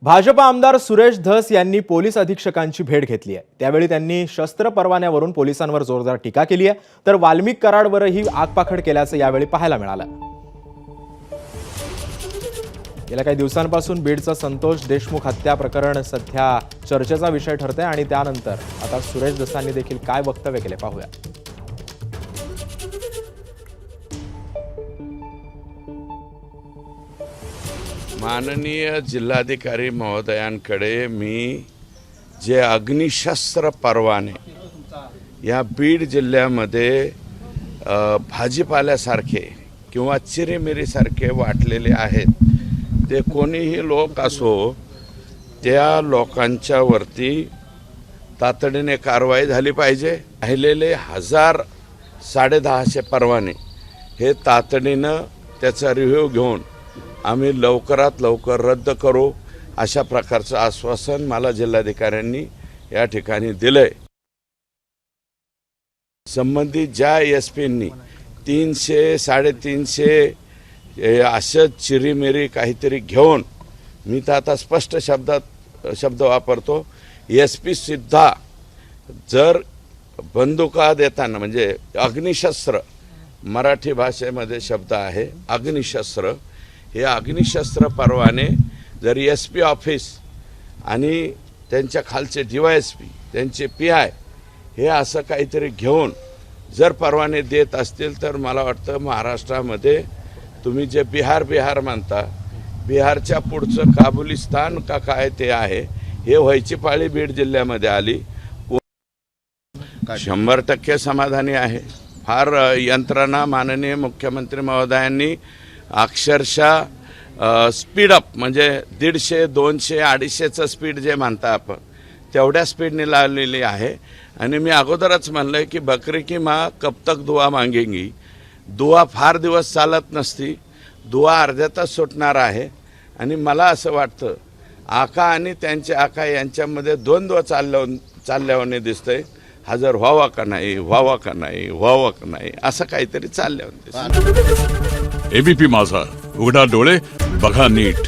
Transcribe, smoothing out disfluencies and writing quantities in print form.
भाजपा आमदार सुरेश धस यांनी पोलीस अधीक्षकांची भेट घेतली आहे। त्यावेळी त्यांनी शस्त्र परवान्यावरून पोलिसांवर जोरदार टीका केली आहे, तर वाल्मिक कराडवरही आगपाखड केल्याचं यावेळी पाहायला मिळालं। गेल्या काही दिवसांपासून बीडचा संतोष देशमुख हत्या प्रकरण सध्या चर्चेचा विषय ठरते आणि त्यानंतर आता सुरेश धसांनी देखील काय वक्तव्य केले पाहूया। माननीय जिल्हाधिकारी महोदयांकडे मी जे अग्निशस्त्र परवाने या बीड जिल्ह्यामध्ये भाजीपाल्यासारखे किंवा चिरीमिरीसारखे वाटलेले आहेत, ते कोणीही लोक असो त्या लोकांच्या वरती तातडीने कारवाई झाली पाहिजे। राहिलेले 1000-1050 परवाने हे तातडीनं त्याचा रिव्ह्यू घेऊन आम्ही लवकरात लवकर रद्द करू, अशा प्रकारचं आश्वासन मला जिल्हाधिकाऱ्यांनी या ठिकाणी दिलंय। संबंधित ज्या एसपींनी 300-350 असं चिरीमिरी काहीतरी घेऊन, मी तर आता स्पष्ट शब्द वापरतो, एसपी सुद्धा जर बंदुका देताना म्हणजे अग्निशस्त्र, मराठी भाषेमध्ये शब्द आहे अग्निशस्त्र, हे अग्निशस्त्र परवाने जर एसपी ऑफिस आणि त्यांच्या खालचे DYSP त्यांचे PI हे असं काहीतरी घेऊन जर परवाने देत असतील तर मला वाटतं महाराष्ट्रामध्ये तुम्ही जे बिहार म्हणता, बिहारच्या पुढचं काबुलिस्तान का काय ते आहे, हे व्हायची पाळी बीड जिल्ह्यामध्ये आली। 100% समाधानी आहे। फार यंत्रणा माननीय मुख्यमंत्री महोदयांनी अक्षरशः स्पीडअप म्हणजे 150, 200, 250चं स्पीड जे म्हणता आपण तेवढ्या स्पीडने लावलेली आहे। आणि मी अगोदरच म्हणलंय की बकरी की माँ कब तक दुआ मागेंगी, दुआ फार दिवस चालत नसती, दुआ अर्ध्या तास सुटणार आहे। आणि मला असं वाटतं आका आणि त्यांचे आका यांच्यामध्ये द्वंद्व चालल्यावाने दिसतंय, हजर व्हावा का नाही असं काहीतरी चालल्यावाने दिसतंय। ABP माझा, उघडा डोळे बघा नीट।